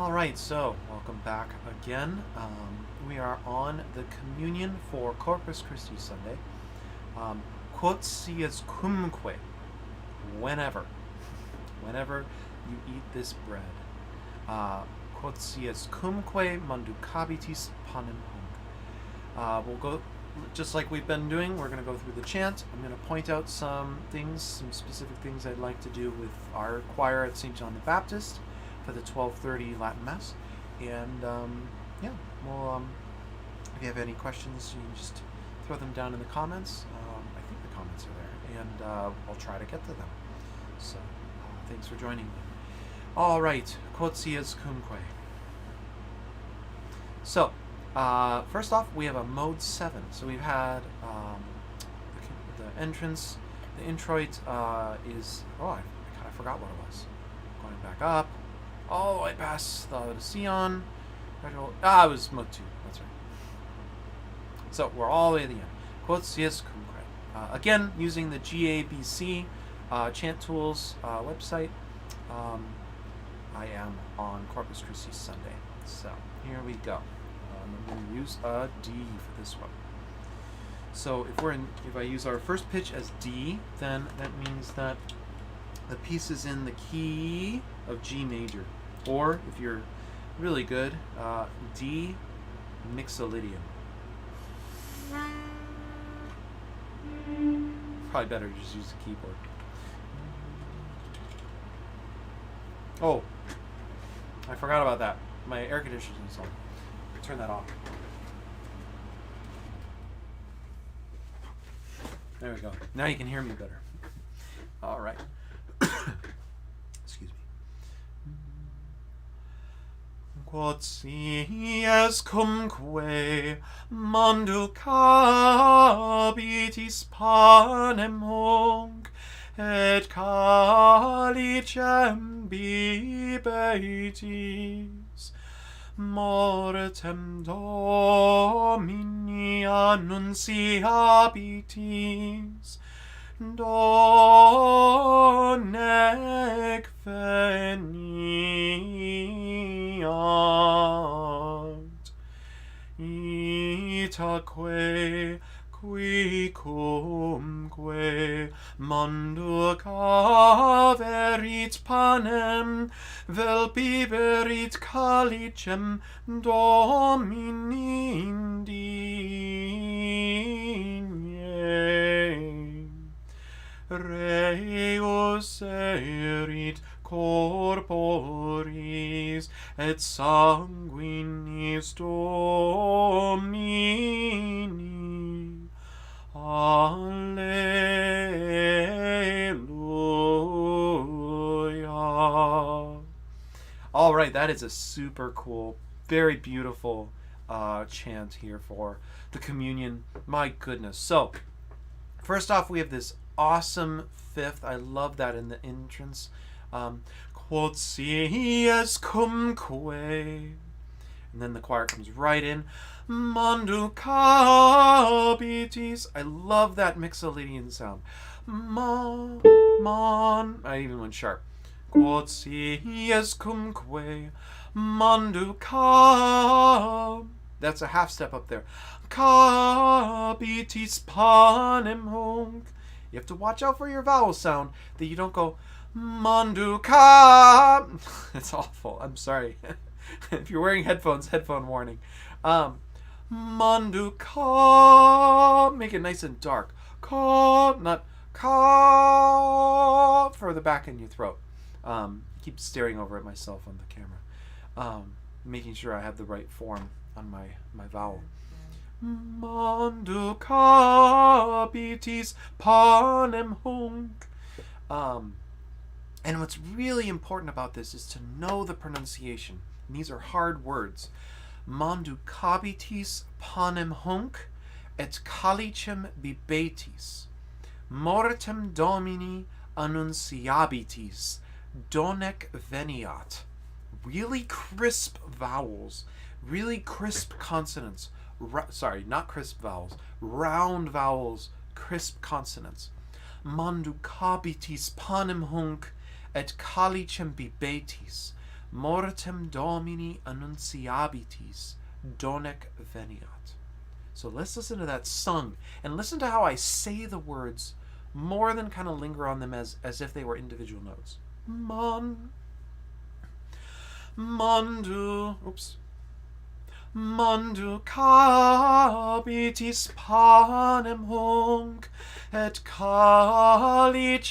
All right, so welcome back again. We are on the communion for Corpus Christi Sunday. Quotiescumque, whenever you eat this bread. Quotiescumque manducabitis panem hunc. We'll go, just like we've been doing, we're going to go through the chant. I'm going to point out some specific things I'd like to do with our choir at St. John the Baptist for the 12:30 Latin Mass. And well, if you have any questions, you can just throw them down in the comments. I think the comments are there, and I'll try to get to them. So thanks for joining me. All right, Quotiescumque. So first off, we have a mode 7. So we've had the entrance. The introit is, I kind of forgot what it was. Going back up, all the way past the Sion. It was mode 2. That's right. So we're all the way at the end. Quotiescumque. Again, using the GABC Chant Tools website. I am on Corpus Christi Sunday. So here we go. I'm going to use a D for this one. So if I use our first pitch as D, then that means that the piece is in the key of G major, or if you're really good, D mixolydian. Probably better to just use the keyboard. Oh, I forgot about that. My air conditioner's on. Turn that off. There we go. Now you can hear me better. All right. Excuse me. Quotiescumque manducabitis panem hunc et calicem bibetis mortem Domini annunciabitis donec veniat itaque quicumque manducaverit panem vel biberit calicem Domini indigne reus erit corporis et sanguinis Domini. Alleluia. All right, that is a super cool, very beautiful chant here for the communion. My goodness. So, first off, we have this awesome fifth. I love that in the entrance. Quotiescumque. And then the choir comes right in. Manducabitis. I love that mixolydian sound. I even went sharp. Quotiescumque manducab. That's a half step up there. Cabitis panem hunc. You have to watch out for your vowel sound that you don't go manducab. It's awful. I'm sorry. If you're wearing headphones, headphone warning. Manducab. Make it nice and dark. Not ka, further back in your throat. Keep staring over at myself on the camera. Making sure I have the right form on my vowel. Manducabitis panem hunc. And what's really important about this is to know the pronunciation. And these are hard words. Manducabitis panem hunc et calicem bibetis. Mortem Domini annunciabitis. Donec veniat. Really crisp vowels. Really crisp consonants. Sorry, not crisp vowels. Round vowels. Crisp consonants. Manducabitis panem hunc et calicem bibetis. Mortem Domini annunciabitis donec veniat. So let's listen to that sung, and listen to how I say the words more than kind of linger on them as if they were individual notes. Mandu capitis panem hunc, et calicem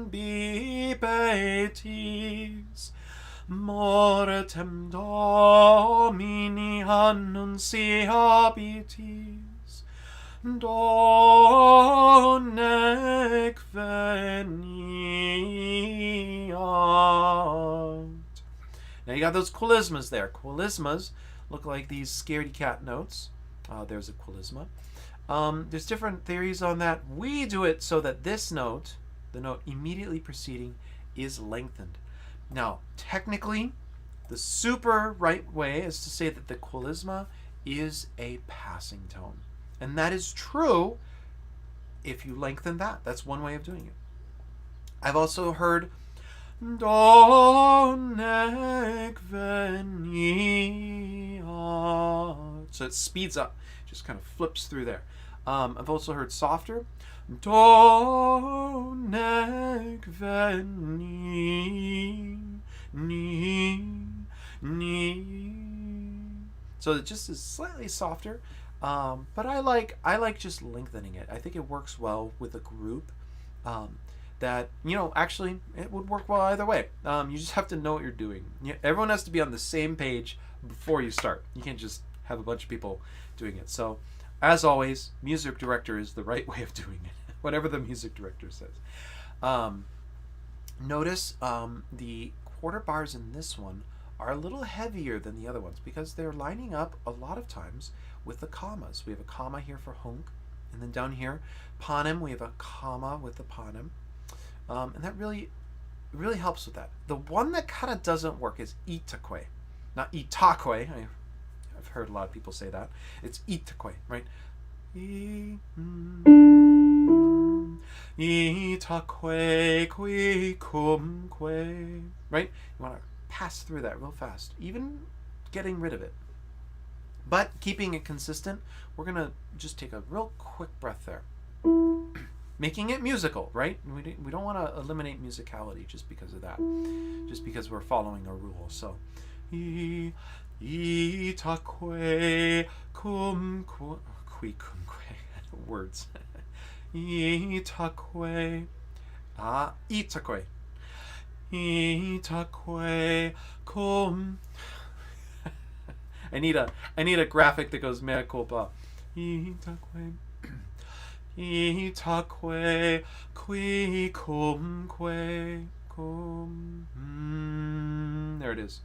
bibetis, mortem Domini annunciabitis, donec veniat. Now you got those quolismas there. Quolismas look like these scaredy cat notes. There's a quolisma. There's different theories on that. We do it so that this note, the note immediately preceding, is lengthened. Now, technically, the super right way is to say that the quolisma is a passing tone. And that is true if you lengthen that. That's one way of doing it. I've also heard donec veniat. So it speeds up, just kind of flips through there. I've also heard softer. Donec veni. So it just is slightly softer. But I like just lengthening it. I think it works well with a group. That, actually, it would work well either way. You just have to know what you're doing. Everyone has to be on the same page before you start. You can't just have a bunch of people doing it. So, as always, music director is the right way of doing it, whatever the music director says. Notice the quarter bars in this one are a little heavier than the other ones because they're lining up a lot of times with the commas. We have a comma here for hunc, and then down here, panem, we have a comma with the panem. And that really helps with that. The one that kind of doesn't work is itaque. Not itaque. I've heard a lot of people say that. It's itaque, right? Itaque quicumque. Right? You want to pass through that real fast. Even getting rid of it. But keeping it consistent, we're going to just take a real quick breath there. Making it musical, right? We don't want to eliminate musicality just because of that. Just because we're following a rule. So, itaque cumque. Words. Itaque. Itaque. Itaque cum. I need a graphic that goes mea culpa. Itaque. Itaque quicumque cum. There it is.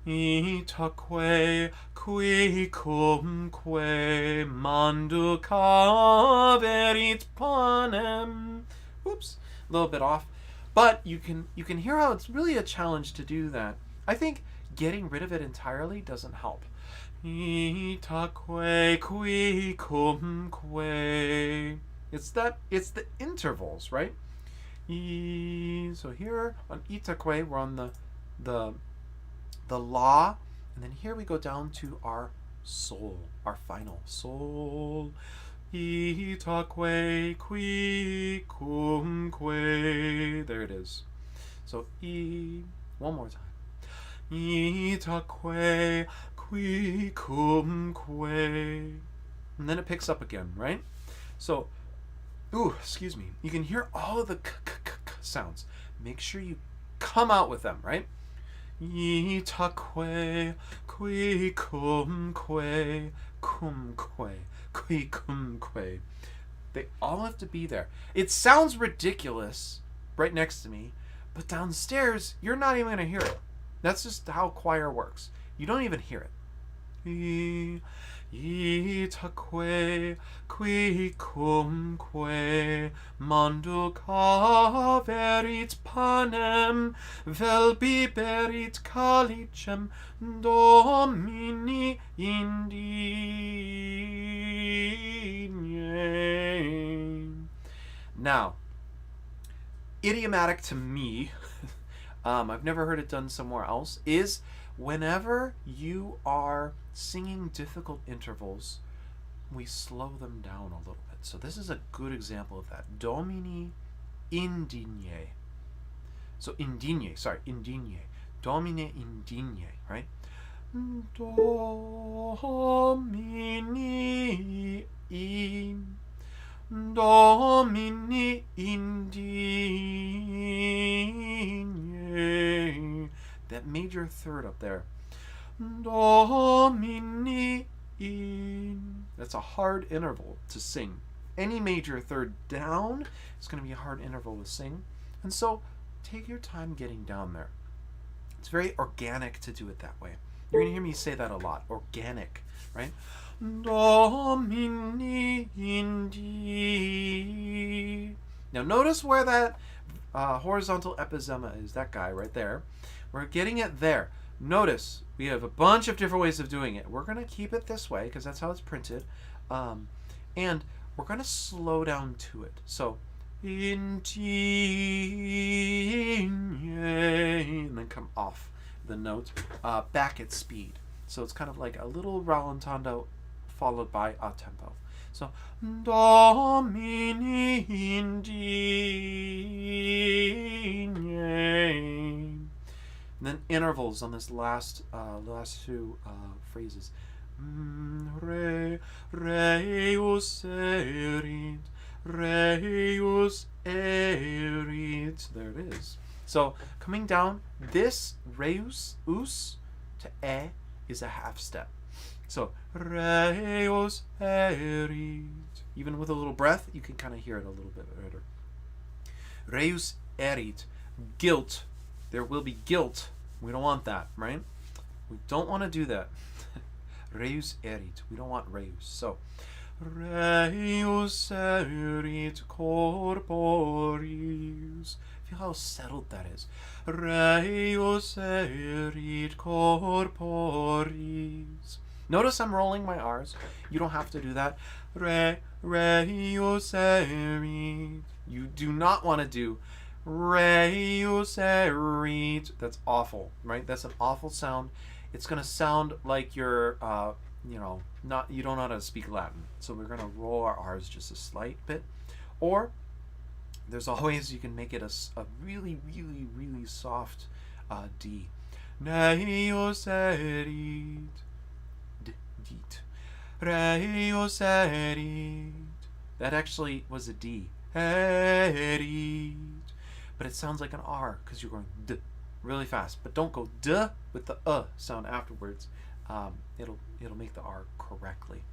Itaque quicumque manduca verit panem. Oops, a little bit off. But you can hear how it's really a challenge to do that. I think getting rid of it entirely doesn't help. Itaque quicumque. It's the intervals, right? So here on itaque we're on the la, and then here we go down to our sol, our final sol. Itaque quicumque. There it is. So one more time. Itaque quicumque. And then it picks up again, right? So, excuse me. You can hear all of the sounds. Make sure you come out with them, right? Itaque quicumque cumque quicumque. They all have to be there. It sounds ridiculous right next to me, but downstairs you're not even going to hear it. That's just how choir works. You don't even hear it. Itaque quicumque manduca verit panem vel biberit calicem Domini indigne. Now, idiomatic to me, I've never heard it done somewhere else, is whenever you are singing difficult intervals, we slow them down a little bit. So this is a good example of that. Domini indigne. So indigne, Domine indigne, right? Domini in. Domini indigne. That major third up there. Domini in. That's a hard interval to sing. Any major third down is going to be a hard interval to sing. And so take your time getting down there. It's very organic to do it that way. You're going to hear me say that a lot. Organic, right? Domini indi. Now notice where that horizontal epizema is. That guy right there. We're getting it there. Notice we have a bunch of different ways of doing it. We're going to keep it this way because that's how it's printed. And we're going to slow down to it. So, indigne, and then come off the note back at speed. So it's kind of like a little rallentando followed by a tempo. So, Domini indigne. And then intervals on this last two phrases. Reus erit, reus erit. There it is. So coming down, this reus, us, to e is a half step. So reus erit. Even with a little breath, you can kind of hear it a little bit better. Reus erit. Guilt. There will be guilt. We don't want that, right? We don't want to do that. Reus erit. We don't want reus. So, reus erit corporis. Feel how settled that is. Reus erit corporis. Notice I'm rolling my R's. You don't have to do that. Reus erit. You do not want to do reus erit. That's awful, right? That's an awful sound. It's going to sound like you're, you don't know how to speak Latin. So we're going to roll our R's just a slight bit. Or there's always, you can make it a really, really, really soft D. Reus erit. Dit. Reus erit. That actually was a D. Erit. But it sounds like an R because you're going D really fast. But don't go D with the sound afterwards. It'll make the R correctly.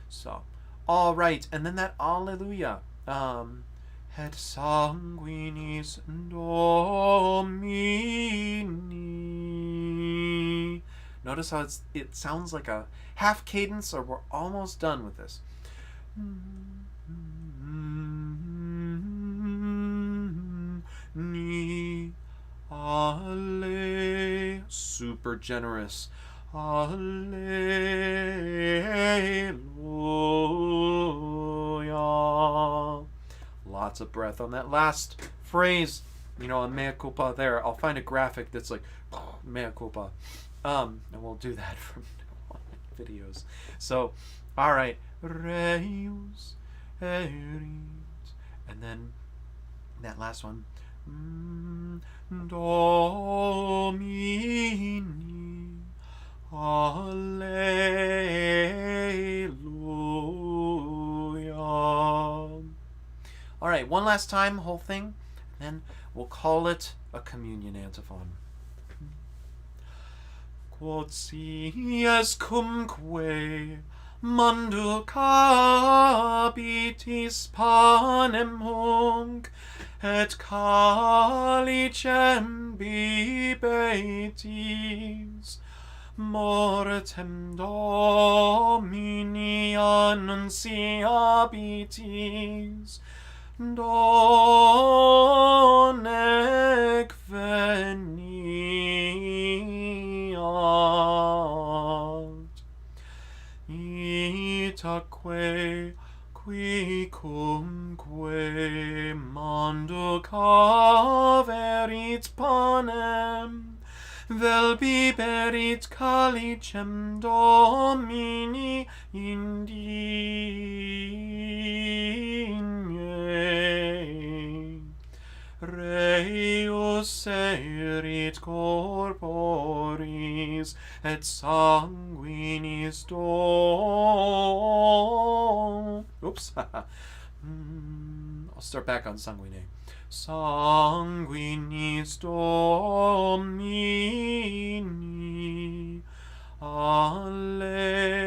So, all right, and then that Alleluia. Et sanguinis Domini. Notice how it sounds like a half cadence, or we're almost done with this. Ni alle, super generous. Alleluia. Lots of breath on that last phrase. A mea culpa there. I'll find a graphic that's like mea culpa. And we'll do that from now on in videos. So, all right. Reus erit. And then that last one. Domini, Alleluia. All right, one last time, whole thing, then we'll call it a communion antiphon. Quotiescumque Mandul capitis panem hunc, et calicem bibetis, mortem Domini annunciabitis, donec veniat. Itaque Quicumque mondo caverit panem, vel biberit calicem Domini indigne. Reus erit corporis et sanguinis Oops. I'll start back on sanguine. Sanguinis Domini. Alleluia.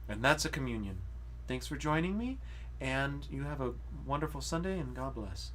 And that's a communion. Thanks for joining me, and you have a wonderful Sunday, and God bless.